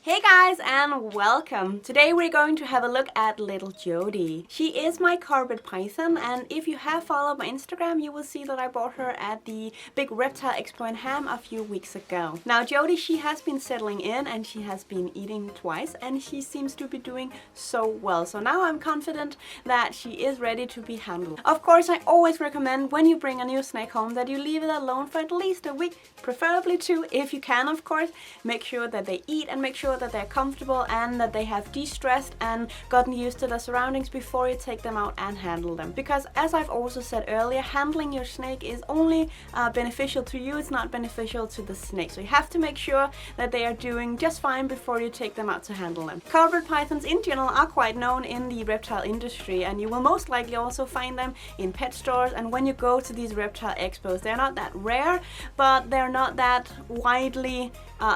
Hey guys and welcome! Today we're going to have a look at little Jodie. She is my carpet python, and if you have followed my Instagram you will see that I bought her at the big reptile expo in Ham a few weeks ago. Now Jodie, she has been settling in and she has been eating twice and she seems to be doing so well. So now I'm confident that she is ready to be handled. Of course, I always recommend when you bring a new snake home that you leave it alone for at least a week, preferably 2 if you can, of course. Make sure that they eat and make sure that they're comfortable and that they have de-stressed and gotten used to the surroundings before you take them out and handle them. Because as I've also said earlier, handling your snake is only beneficial to you, it's not beneficial to the snake. So you have to make sure that they are doing just fine before you take them out to handle them. Carpet pythons in general are quite known in the reptile industry, and you will most likely also find them in pet stores. And when you go to these reptile expos, they're not that rare, but they're not that widely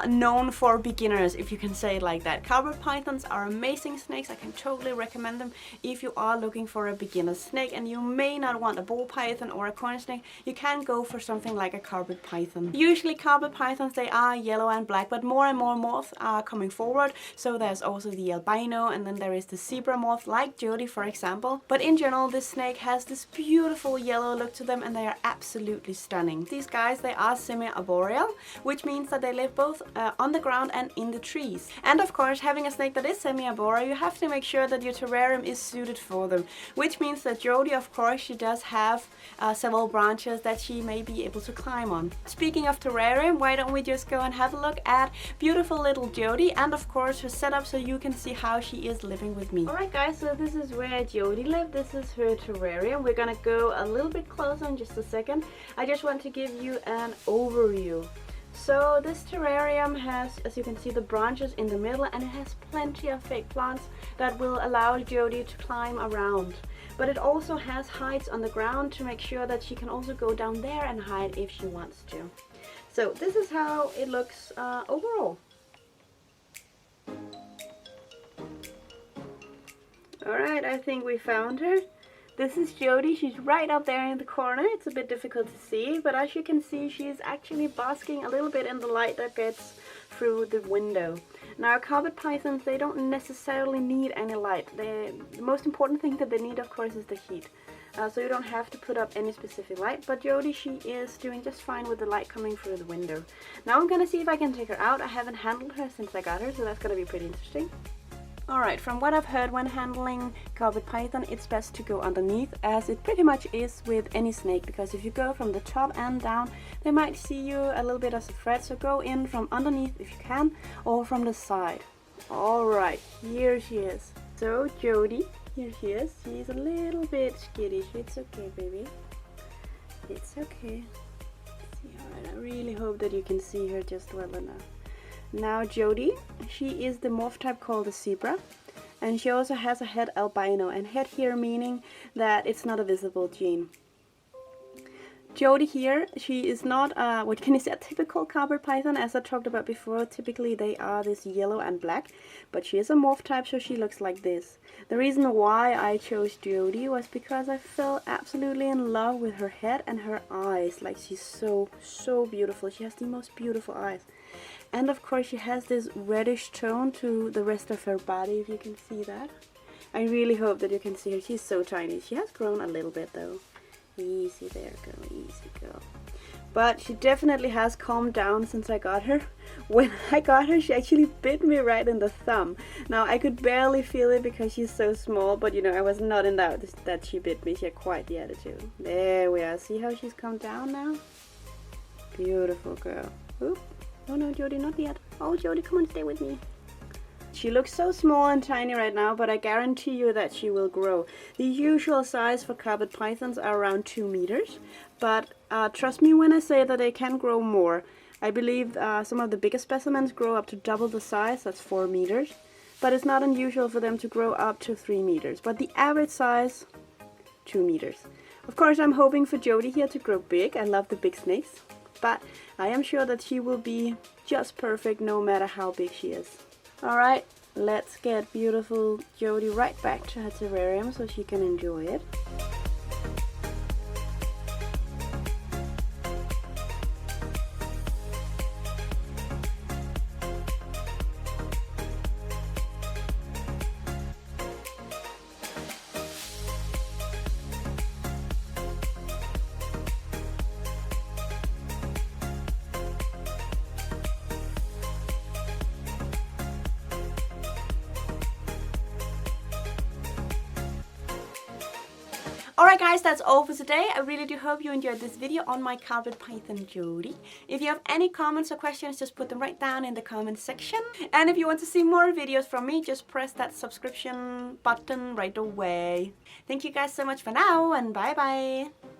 known for beginners, if you can say it like that. Carpet pythons are amazing snakes. I can totally recommend them if you are looking for a beginner snake and you may not want a ball python or a corn snake. You can go for something like a carpet python. Usually carpet pythons, they are yellow and black, but more and more morphs are coming forward. So there's also the albino, and then there is the zebra morph like Jodie, for example. But in general, this snake has this beautiful yellow look to them and they are absolutely stunning. These guys, they are semi-arboreal, which means that they live both on the ground and in the trees. And of course, having a snake that is semi-arboreal, you have to make sure that your terrarium is suited for them, which means that Jodie, of course, she does have several branches that she may be able to climb on. Speaking of terrarium, why don't we just go and have a look at beautiful little Jodie and of course her setup so you can see how she is living with me. Alright guys, so this is where Jodie lives. This is her terrarium. We're gonna go a little bit closer in just a second. I just want to give you an overview. So this terrarium has, as you can see, the branches in the middle, and it has plenty of fake plants that will allow Jodie to climb around. But it also has heights on the ground to make sure that she can also go down there and hide if she wants to. So this is how it looks overall. Alright, I think we found her. This is Jodie. She's right up there in the corner. It's a bit difficult to see, but as you can see, she's actually basking a little bit in the light that gets through the window. Now, carpet pythons, they don't necessarily need any light. The most important thing that they need, of course, is the heat. So you don't have to put up any specific light, but Jodie, she is doing just fine with the light coming through the window. Now I'm gonna see if I can take her out. I haven't handled her since I got her, so that's gonna be pretty interesting. Alright, from what I've heard when handling carpet python, it's best to go underneath, as it pretty much is with any snake, because if you go from the top and down, they might see you a little bit as a threat, so go in from underneath if you can, or from the side. Alright, here she is. So Jodie, here she is. She's a little bit skittish. It's okay, baby. It's okay. Alright, I really hope that you can see her just well enough. Now Jodie, she is the morph type called the zebra, and she also has a head albino, and head here meaning that it's not a visible gene. Jodie here, she is not what can you say, a typical carpet python. As I talked about before, typically they are this yellow and black, but she is a morph type, so she looks like this. The reason why I chose Jodie was because I fell absolutely in love with her head and her eyes. Like, she's so beautiful. She has the most beautiful eyes. And of course she has this reddish tone to the rest of her body, if you can see that. I really hope that you can see her. She's so tiny. She has grown a little bit though. Easy there, girl. Easy, girl. But she definitely has calmed down since I got her. When I got her, she actually bit me right in the thumb. Now, I could barely feel it because she's so small, but you know, I was not in doubt that she bit me. She had quite the attitude. There we are. See how she's calmed down now? Beautiful girl. Oop. Oh no, Jodie, not yet. Oh, Jodie, come on, stay with me. She looks so small and tiny right now, but I guarantee you that she will grow. The usual size for carpet pythons are around 2 meters, but trust me when I say that they can grow more. I believe some of the biggest specimens grow up to double the size, that's 4 meters, but it's not unusual for them to grow up to 3 meters. But the average size, 2 meters. Of course, I'm hoping for Jodie here to grow big. I love the big snakes, but I am sure that she will be just perfect no matter how big she is. Alright, let's get beautiful Jodie right back to her terrarium so she can enjoy it. Alright guys, that's all for today. I really do hope you enjoyed this video on my carpet python Jodie. If you have any comments or questions, just put them right down in the comment section. And if you want to see more videos from me, just press that subscription button right away. Thank you guys so much for now, and bye bye!